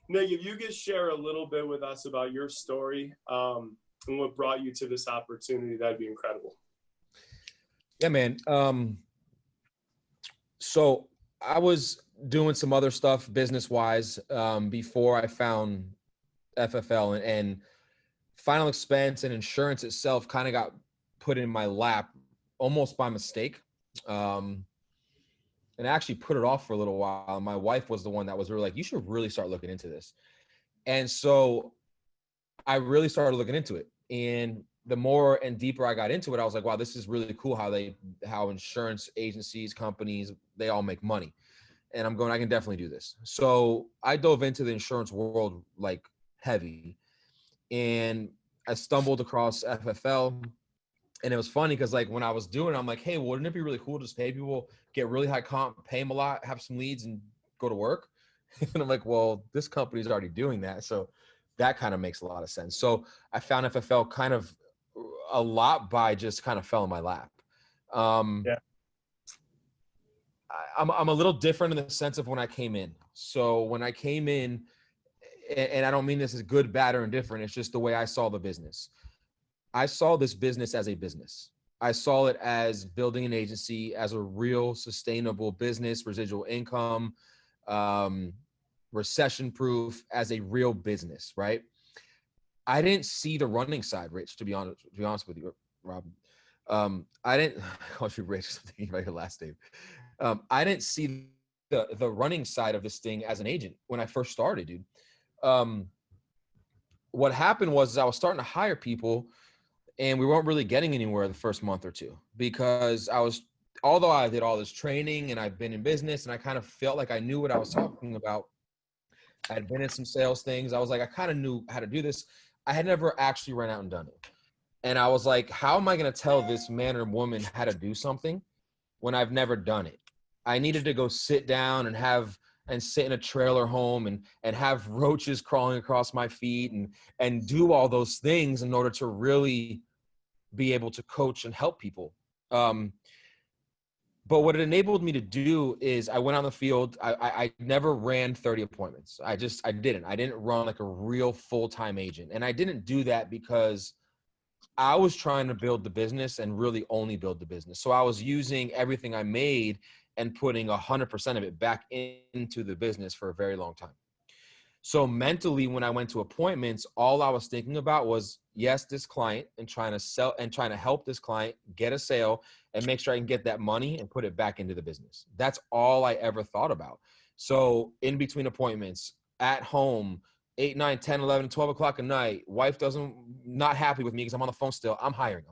Nick, if you could share a little bit with us about your story and what brought you to this opportunity, that'd be incredible. Yeah, man. So I was doing some other stuff business-wise before I found FFL, and final expense and insurance itself kind of got put in my lap almost by mistake. And I actually put it off for a little while. My wife was the one that was really like, you should really start looking into this. And so I really started looking into it. And the more and deeper I got into it, I was like, wow, this is really cool how insurance agencies, companies, they all make money. And I'm going, I can definitely do this. So I dove into the insurance world like heavy. And I stumbled across FFL. And it was funny because like when I was doing it, I'm like, hey, wouldn't it be really cool to just pay people, get really high comp, pay them a lot, have some leads and go to work? And I'm like, well, this company's already doing that. So that kind of makes a lot of sense. So I found FFL kind of a lot by just kind of fell in my lap. Yeah. I'm a little different in the sense of when I came in. So when I came in, and I don't mean this as good, bad, or indifferent, it's just the way I saw the business. I saw this business as a business. I saw it as building an agency, as a real sustainable business, residual income, recession proof, as a real business, right? I didn't see the running side, Rich, to be honest with you, Rob. I didn't call you Rich, I'm thinking about your last name. I didn't see the running side of this thing as an agent when I first started, dude. What happened was I was starting to hire people and we weren't really getting anywhere the first month or two because although I did all this training and I've been in business and I kind of felt like I knew what I was talking about. I had been in some sales things. I was like, I kind of knew how to do this. I had never actually run out and done it. And I was like, how am I going to tell this man or woman how to do something when I've never done it? I needed to go sit down and sit in a trailer home and have roaches crawling across my feet and do all those things in order to really be able to coach and help people. But what it enabled me to do is I went on the field. I never ran 30 appointments. I didn't run like a real full-time agent. And I didn't do that because I was trying to build the business and really only build the business. So I was using everything I made and putting 100% of it back into the business for a very long time. So mentally, when I went to appointments, all I was thinking about was, yes, this client and trying to sell and trying to help this client get a sale and make sure I can get that money and put it back into the business. That's all I ever thought about. So in between appointments, at home, 8, 9, 10, 11, 12 o'clock at night, wife not happy with me because I'm on the phone still. I'm hiring.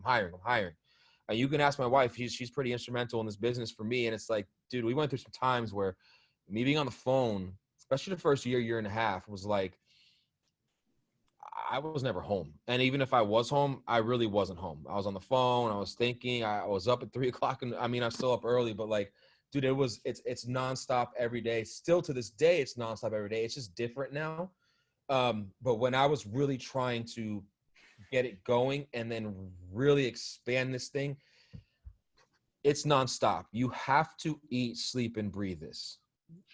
And you can ask my wife, she's pretty instrumental in this business for me. And it's like, dude, we went through some times where me being on the phone, especially the first year and a half, was like, I was never home. And even if I was home, I really wasn't home. I was on the phone. I was thinking. I was up at 3 o'clock. And I mean, I'm still up early, but like, dude, it's nonstop every day. Still to this day, it's nonstop every day. It's just different now. But when I was really trying to get it going and then really expand this thing, it's nonstop. You have to eat, sleep, and breathe this.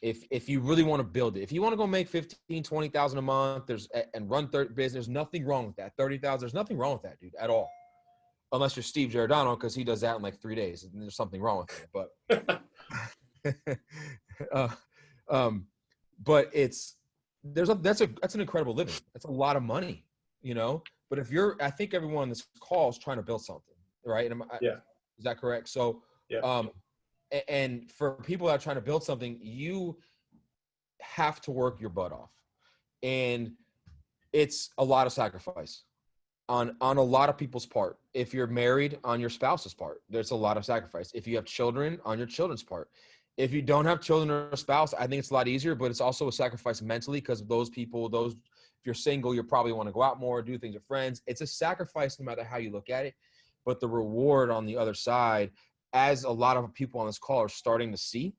If you really want to build it, if you want to go make 15, 20,000 a month, and run 30 business, there's nothing wrong with that. 30,000, there's nothing wrong with that, dude, at all. Unless you're Steve Giordano, because he does that in like 3 days, and there's something wrong with it. But that's an incredible living. That's a lot of money, you know. But I think everyone on this call is trying to build something, right? Yeah. Is that correct? So, yeah. And for people that are trying to build something, you have to work your butt off. And it's a lot of sacrifice on a lot of people's part. If you're married, on your spouse's part, there's a lot of sacrifice. If you have children, on your children's part. If you don't have children or a spouse, I think it's a lot easier, but it's also a sacrifice mentally because if you're single, you probably want to go out more, do things with friends. It's a sacrifice no matter how you look at it. But the reward on the other side, as a lot of people on this call are starting to see,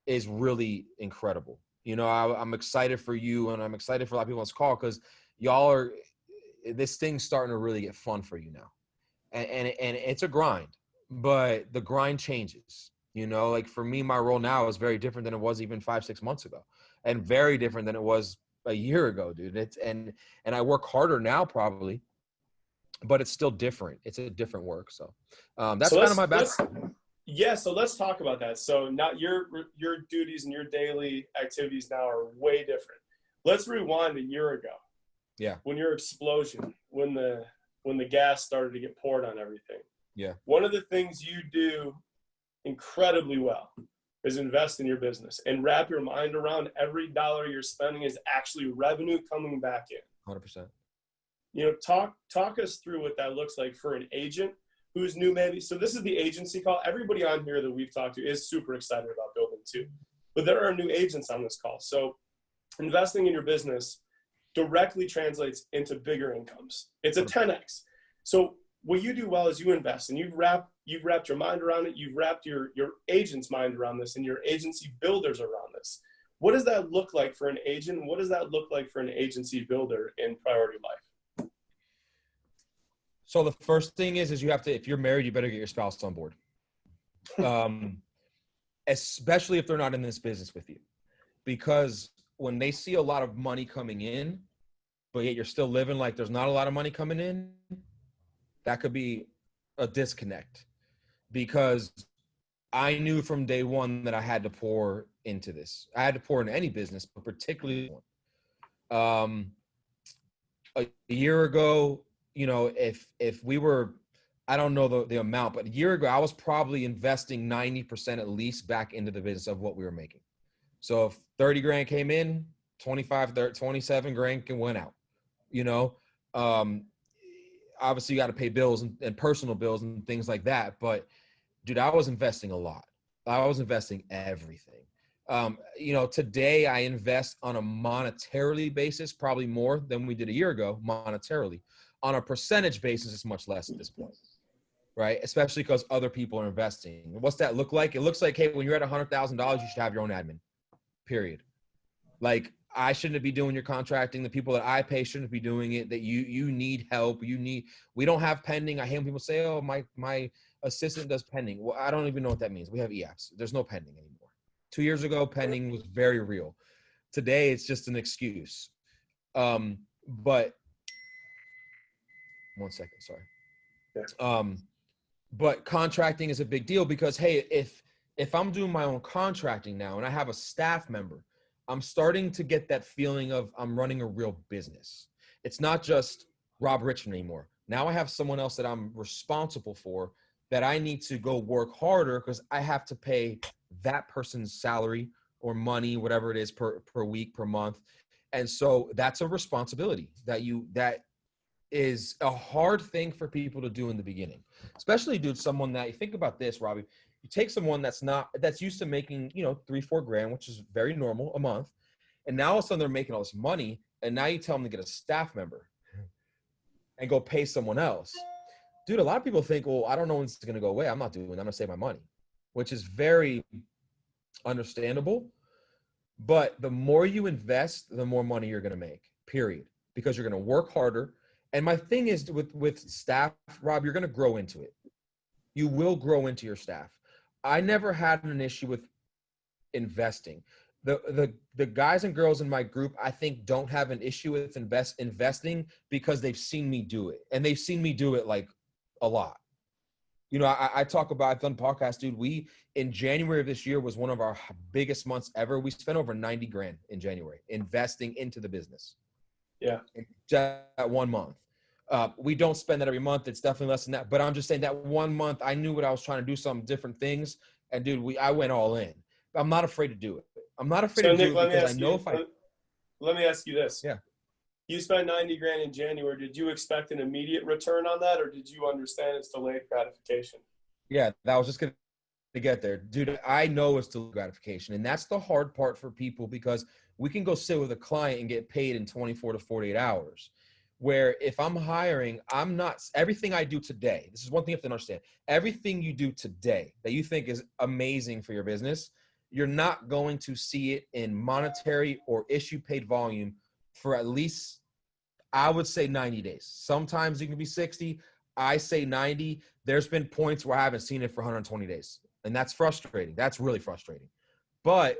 is really incredible. You know, I'm excited for you, and I'm excited for a lot of people on this call because this thing's starting to really get fun for you now. And it's a grind, but the grind changes. You know, like for me, my role now is very different than it was even 5-6 months ago, and very different than it was a year ago, dude. And I work harder now probably, but it's still different. It's a different work. So that's So kind of my background. yeah, so let's talk about that. So now your duties and your daily activities now are way different. Let's rewind a year ago. Yeah. When your explosion, when the gas started to get poured on everything. Yeah. One of the things you do incredibly well is invest in your business and wrap your mind around every dollar you're spending is actually revenue coming back in. 100%. You know, talk us through what that looks like for an agent who's new, maybe. So this is the agency call. Everybody on here that we've talked to is super excited about building too, but there are new agents on this call. So investing in your business directly translates into bigger incomes. It's a 10x. So what you do well is you invest, and you've wrapped your mind around it. You've wrapped your agent's mind around this, and your agency builders around this. What does that look like for an agent? What does that look like for an agency builder in Priority Life? So the first thing is you have to, if you're married, you better get your spouse on board. Especially if they're not in this business with you, because when they see a lot of money coming in, but yet you're still living like there's not a lot of money coming in, that could be a disconnect. Because I knew from day one that I had to pour into this. I had to pour into any business, but particularly one. A year ago, you know, if we were, I don't know the amount, but a year ago, I was probably investing 90% at least back into the business of what we were making. So if 30 grand came in, 25, 30, 27 grand went out, you know. Obviously you got to pay bills and personal bills and things like that. But dude, I was investing a lot. I was investing everything. You know, today I invest on a monetarily basis, probably more than we did a year ago monetarily. On a percentage basis, it's much less at this point, right? Especially because other people are investing. What's that look like? It looks like, hey, when you're at $100,000, you should have your own admin, period. Like, I shouldn't be doing your contracting. The people that I pay shouldn't be doing it. That you need help. We don't have pending. I hear people say, oh, my assistant does pending. Well, I don't even know what that means. We have EAPs. There's no pending anymore. 2 years ago, pending was very real. Today, it's just an excuse. But 1 second, sorry. Yeah. But contracting is a big deal because, hey, if I'm doing my own contracting now and I have a staff member, I'm starting to get that feeling of I'm running a real business. It's not just Rob Richmond anymore. Now I have someone else that I'm responsible for that I need to go work harder because I have to pay that person's salary or money, whatever it is per week, per month. And so that's a responsibility that is a hard thing for people to do in the beginning, especially, dude, someone that, you think about this, Robbie, you take someone that's used to making, you know, 3-4 grand, which is very normal a month. And now all of a sudden they're making all this money. And now you tell them to get a staff member and go pay someone else. Dude, a lot of people think, well, I don't know when it's going to go away. I'm not doing it. I'm going to save my money, which is very understandable. But the more you invest, the more money you're going to make, period, because you're going to work harder. And my thing is with staff, Rob, you're going to grow into it. You will grow into your staff. I never had an issue with investing. The guys and girls in my group, I think, don't have an issue with investing because they've seen me do it. And they've seen me do it like a lot. You know, I talk about, I've done podcasts, dude. In January of this year was one of our biggest months ever. We spent over 90 grand in January investing into the business. Yeah. In just that 1 month. We don't spend that every month. It's definitely less than that. But I'm just saying that 1 month, I knew what I was trying to do, some different things. And dude, I went all in. I'm not afraid to do it. I'm not afraid to do it because I know let me ask you this. Yeah. You spent 90 grand in January. Did you expect an immediate return on that, or did you understand it's delayed gratification? Yeah, that was just going to get there. Dude, I know it's delayed gratification. And that's the hard part for people because we can go sit with a client and get paid in 24 to 48 hours. Where if I'm hiring, I'm not, everything I do today, this is one thing you have to understand. Everything you do today that you think is amazing for your business, you're not going to see it in monetary or issue paid volume for at least, I would say 90 days. Sometimes it can be 60. I say 90. There's been points where I haven't seen it for 120 days. And that's frustrating. That's really frustrating. But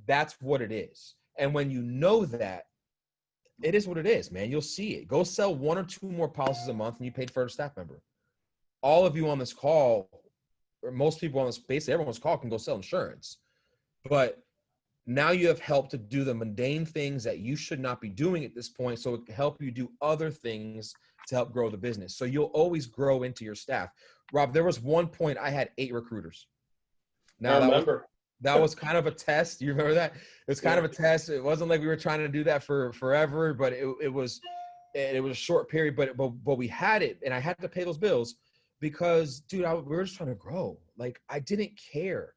that's what it is. And when you know that, it is what it is, man. You'll see it. Go sell 1 or 2 more policies a month and you paid for a staff member. All of you on this call, or most people on this, basically everyone's call can go sell insurance. But now you have helped to do the mundane things that you should not be doing at this point. So it can help you do other things to help grow the business. So you'll always grow into your staff. Rob, there was one point I had 8 recruiters. Now I remember. that was kind of a test. You remember that? It was kind of a test. It wasn't like we were trying to do that for forever, but it was a short period, but we had it, and I had to pay those bills because, dude, we were just trying to grow. Like, I didn't care.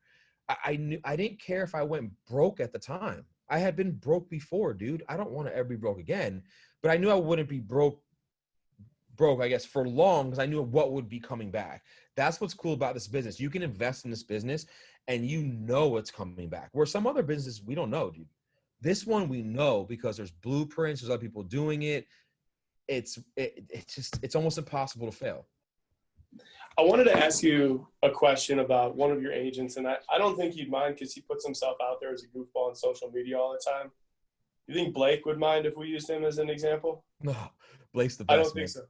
I knew I didn't care if I went broke at the time. I had been broke before, dude. I don't want to ever be broke again, but I knew I wouldn't be broke, I guess, for long, because I knew what would be coming back. That's what's cool about this business. You can invest in this business and you know it's coming back. Where some other businesses, we don't know, dude. This one we know because there's blueprints, there's other people doing it. It's almost impossible to fail. I wanted to ask you a question about one of your agents, and I don't think you'd mind because he puts himself out there as a goofball on social media all the time. You think Blake would mind if we used him as an example? No, Blake's the best. I don't think so.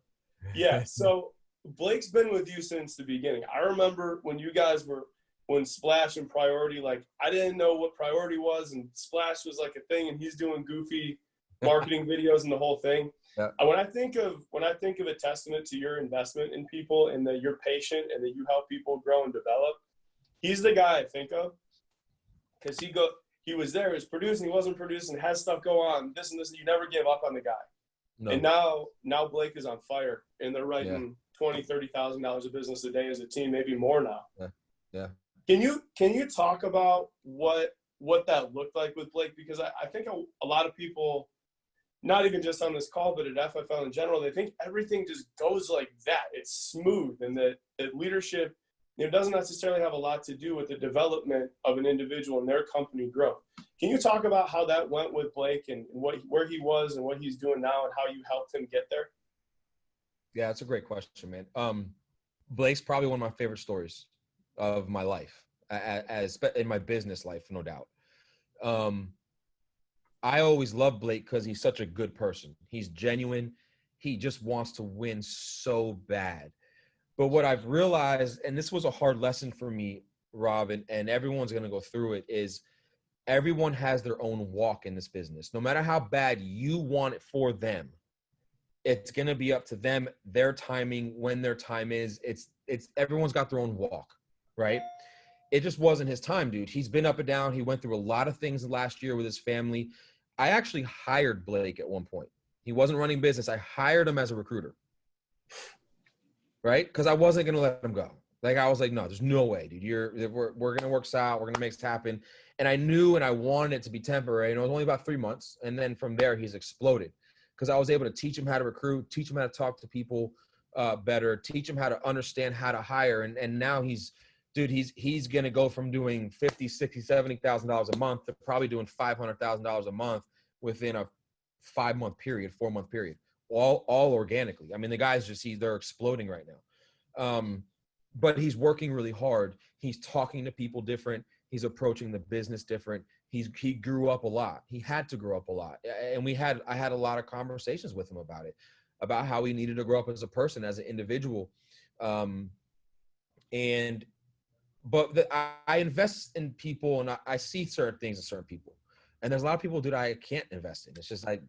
Yeah, so Blake's been with you since the beginning. I remember when you guys were, when Splash and Priority, like, I didn't know what Priority was, and Splash was like a thing, and he's doing goofy marketing videos and the whole thing. Yeah. When I think of a testament to your investment in people and that you're patient and that you help people grow and develop, he's the guy I think of, because he was there, he was producing, he wasn't producing, has stuff go on, this and this, and you never give up on the guy. No. And now Blake is on fire, and they're writing $20,000-$30,000 of business a day as a team, maybe more now. Yeah. Can you talk about what that looked like with Blake? Because I think a lot of people, not even just on this call, but at FFL in general, they think everything just goes like that. It's smooth, and that leadership, doesn't necessarily have a lot to do with the development of an individual and their company growth. Can you talk about how that went with Blake and where he was and what he's doing now and how you helped him get there? Yeah, that's a great question, man. Blake's probably one of my favorite stories of my life, as in my business life, no doubt. I always loved Blake because he's such a good person. He's genuine. He just wants to win so bad. But what I've realized, and this was a hard lesson for me, Rob, and everyone's going to go through it, is everyone has their own walk in this business. No matter how bad you want it for them, it's going to be up to them, their timing, when their time is. It's everyone's got their own walk, right? It just wasn't his time, dude. He's been up and down. He went through a lot of things last year with his family. I actually hired Blake at one point. He wasn't running business. I hired him as a recruiter, right? Because I wasn't going to let him go. Like, I was like, no, there's no way, dude. We're going to work this out. We're going to make this happen. And I knew and I wanted it to be temporary. And it was only about 3 months. And then from there, he's exploded because I was able to teach him how to recruit, teach him how to talk to people better, teach him how to understand how to hire. And now he's going to go from doing $50,000, $60,000, $70,000 a month to probably doing $500,000 a month within a 4-month period, all organically. I mean, the guys they're exploding right now. But he's working really hard. He's talking to people different. He's approaching the business different. He grew up a lot. He had to grow up a lot. And I had a lot of conversations with him about it, about how he needed to grow up as a person, as an individual. But I invest in people, and I see certain things in certain people. And there's a lot of people, dude, I can't invest in. It's just I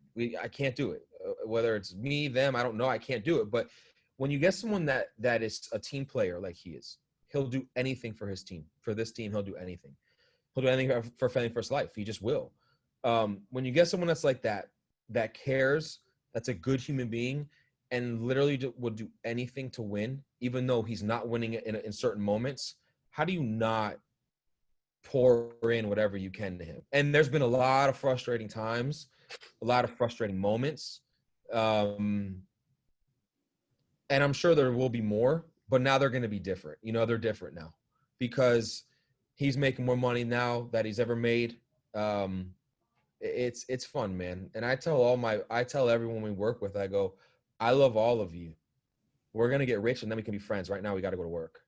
can't do it. Whether it's me, them, I don't know. I can't do it. But when you get someone that is a team player like he is, he'll do anything for his team. For this team, he'll do anything. He'll do anything for Family First Life. He just will. When you get someone that's like that cares, that's a good human being, and literally would do anything to win, even though he's not winning it in certain moments, how do you not pour in whatever you can to him? And there's been a lot of frustrating times, a lot of frustrating moments. And I'm sure there will be more, but now they're going to be different. They're different now because he's making more money now that he's ever made. It's fun, man. And I tell everyone we work with, I go, I love all of you. We're going to get rich and then we can be friends. Right now, we got to go to work,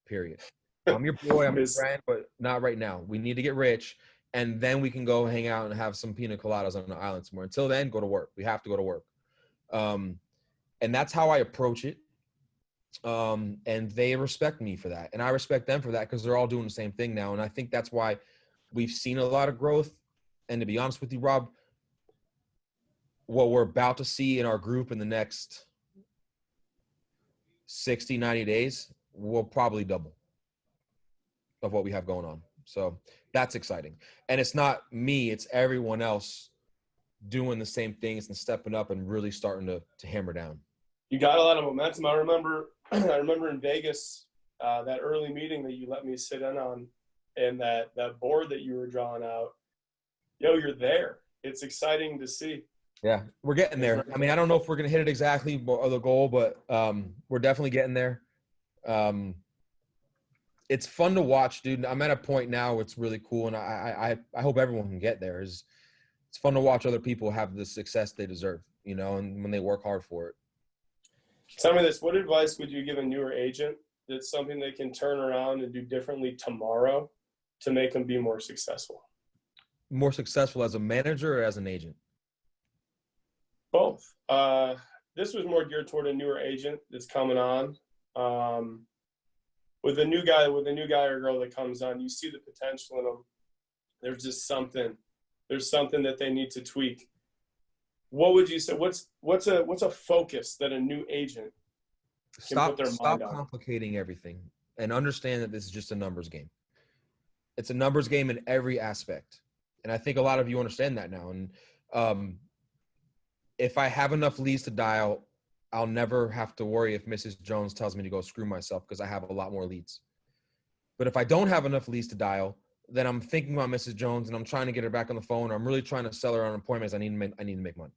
period. I'm your boy, I'm your friend, but not right now. We need to get rich, and then we can go hang out and have some pina coladas on the island somewhere. Until then, go to work. We have to go to work. And that's how I approach it. And they respect me for that. And I respect them for that because they're all doing the same thing now. And I think that's why we've seen a lot of growth. And to be honest with you, Rob, what we're about to see in our group in the next 60, 90 days will probably double of what we have going on. So that's exciting. And it's not me, it's everyone else doing the same things and stepping up and really starting to hammer down. You got a lot of momentum. I remember in Vegas, that early meeting that you let me sit in on, and that board that you were drawing out. Yo, you're there. It's exciting to see. Yeah, we're getting there. I mean, I don't know if we're going to hit it exactly or the goal, but we're definitely getting there. It's fun to watch, dude. I'm at a point now where it's really cool, and I hope everyone can get there. It's fun to watch other people have the success they deserve, you know, and when they work hard for it. Tell me this, what advice would you give a newer agent that's something they can turn around and do differently tomorrow to make them be more successful? More successful as a manager or as an agent? Both. This was more geared toward a newer agent that's coming on. With a new guy or girl that comes on, you see the potential in them. There's just something. There's something that they need to tweak. What would you say? What's a focus that a new agent can put their mind on? Stop complicating everything and understand that this is just a numbers game. It's a numbers game in every aspect, and I think a lot of you understand that now. And if I have enough leads to dial, I'll never have to worry if Mrs. Jones tells me to go screw myself because I have a lot more leads. But if I don't have enough leads to dial, then I'm thinking about Mrs. Jones and I'm trying to get her back on the phone, or I'm really trying to sell her on appointments. I need to make money.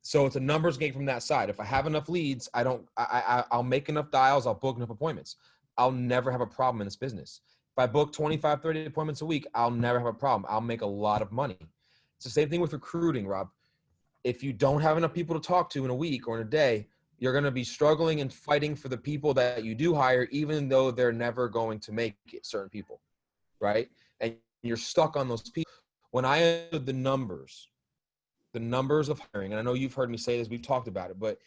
So it's a numbers game from that side. If I have enough leads, I'll make enough dials, I'll book enough appointments. I'll never have a problem in this business. If I book 25, 30 appointments a week, I'll never have a problem. I'll make a lot of money. It's the same thing with recruiting, Rob. If you don't have enough people to talk to in a week or in a day, you're going to be struggling and fighting for the people that you do hire, even though they're never going to make it, certain people, right? And you're stuck on those people. When I understood the numbers of hiring, and I know you've heard me say this, we've talked about it, but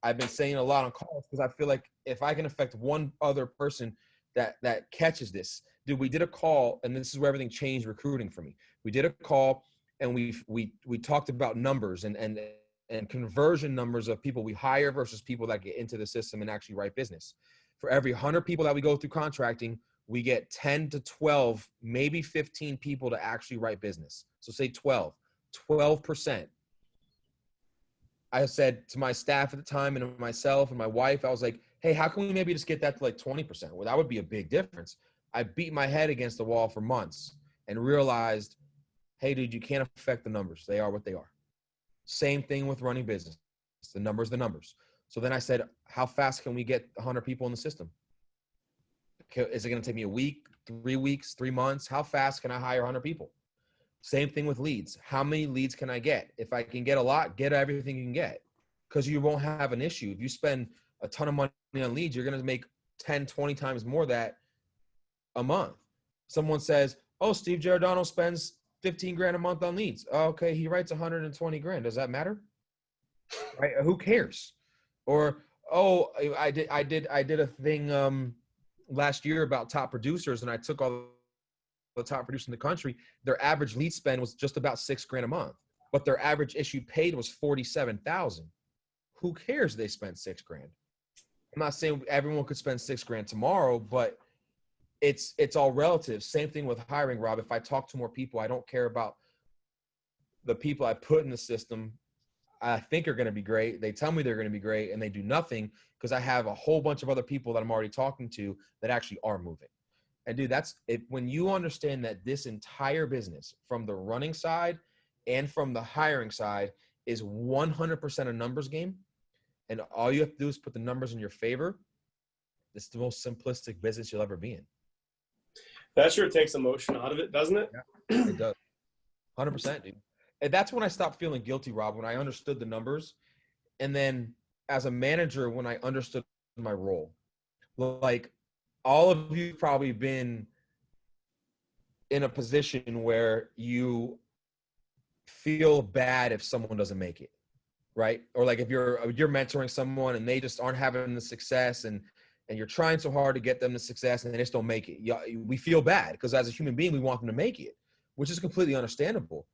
I've been saying a lot on calls because I feel like if I can affect one other person that catches this. Dude, we did a call, and this is where everything changed recruiting for me. We did a call, and we talked about numbers and conversion numbers of people we hire versus people that get into the system and actually write business. For every 100 people that we go through contracting, we get 10 to 12, maybe 15 people to actually write business. So say 12%. I said to my staff at the time and myself and my wife, I was like, hey, how can we maybe just get that to like 20%? Well, that would be a big difference. I beat my head against the wall for months and realized, hey, dude, you can't affect the numbers. They are what they are. Same thing with running business. The numbers. So then I said, how fast can we get 100 people in the system? Is it going to take me a week, 3 weeks, 3 months? How fast can I hire 100 people? Same thing with leads. How many leads can I get? If I can get a lot, get everything you can get, because you won't have an issue. If you spend a ton of money on leads, you're going to make 10, 20 times more that a month. Someone says, oh, Steve Giordano spends 15 grand a month on leads. Okay, he writes 120 grand. Does that matter? Right? Who cares? Or, oh, I did a thing last year about top producers, and I took all the top producers in the country. Their average lead spend was just about $6 grand a month, but their average issue paid was 47,000. Who cares? They spent $6 grand. I'm not saying everyone could spend $6 grand tomorrow, but it's all relative. Same thing with hiring, Rob. If I talk to more people, I don't care about the people I put in the system I think are going to be great. They tell me they're going to be great, and they do nothing because I have a whole bunch of other people that I'm already talking to that actually are moving. And dude, that's it. When you understand that this entire business, from the running side and from the hiring side, is 100% a numbers game, and all you have to do is put the numbers in your favor, it's the most simplistic business you'll ever be in. That sure takes emotion out of it, doesn't it? Yeah, it does. 100%, dude. And that's when I stopped feeling guilty, Rob, when I understood the numbers. And then as a manager, when I understood my role, like all of you probably been in a position where you feel bad if someone doesn't make it, right? Or like if you're mentoring someone and they just aren't having the success, and you're trying so hard to get them the success and they just don't make it. We feel bad because as a human being, we want them to make it, which is completely understandable.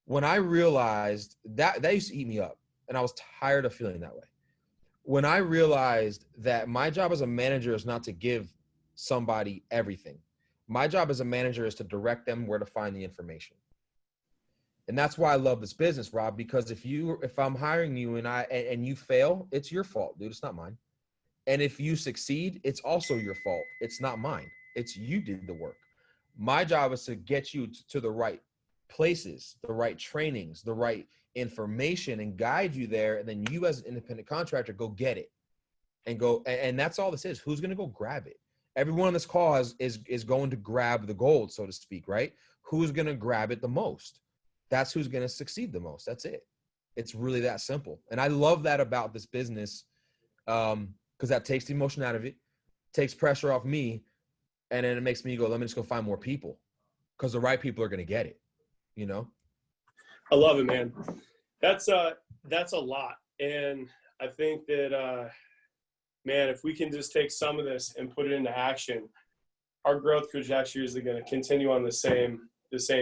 When I realized that used to eat me up, and I was tired of feeling that way. When I realized that my job as a manager is not to give somebody everything. My job as a manager is to direct them where to find the information. And that's why I love this business, Rob, because if I'm hiring you and you fail, it's your fault, dude. It's not mine. And if you succeed, it's also your fault. It's not mine. It's you did the work. My job is to get you to the right places, the right trainings, the right information, and guide you there. And then you as an independent contractor, go get it and go. And that's all this is. Who's going to go grab it? Everyone on this call is going to grab the gold, so to speak, right? Who's going to grab it the most? That's who's going to succeed the most. That's it. It's really that simple. And I love that about this business. Because that takes the emotion out of it, takes pressure off me, and then it makes me go, let me just go find more people, because the right people are going to get it, you know? I love it, man. That's a lot. And I think that, man, if we can just take some of this and put it into action, our growth trajectory is going to continue on the same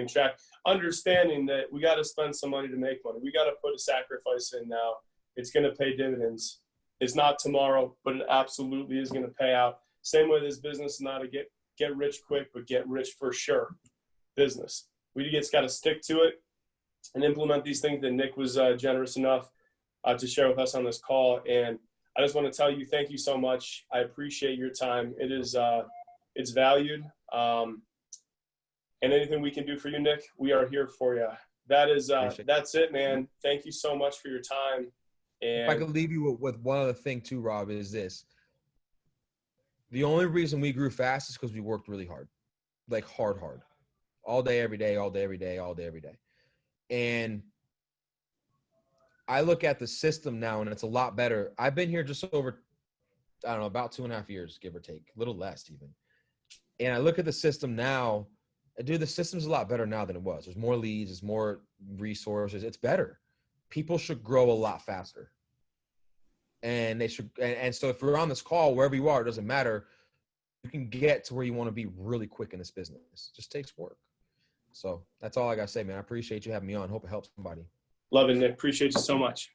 track, understanding that we got to spend some money to make money. We got to put a sacrifice in now. It's going to pay dividends. It's not tomorrow, but it absolutely is going to pay out. Same way this business is not a get rich quick, but get rich for sure business. We just got to stick to it and implement these things that Nick was generous enough to share with us on this call. And I just want to tell you, thank you so much. I appreciate your time. It is, it's valued. And anything we can do for you, Nick, we are here for you. That's it, man. Thank you so much for your time. And if I could leave you with one other thing too, Rob, is this. The only reason we grew fast is because we worked really hard, like hard, all day, every day, all day, every day, all day, every day. And I look at the system now and it's a lot better. I've been here just over, I don't know, about 2.5 years, give or take, a little less even. And I look at the system now, dude, the system's a lot better now than it was. There's more leads, there's more resources. It's better. People should grow a lot faster. And they should, and so if you're on this call, wherever you are, it doesn't matter. You can get to where you want to be really quick in this business. It just takes work. So that's all I got to say, man. I appreciate you having me on. Hope it helps somebody. Love it, Nick. Appreciate you so much.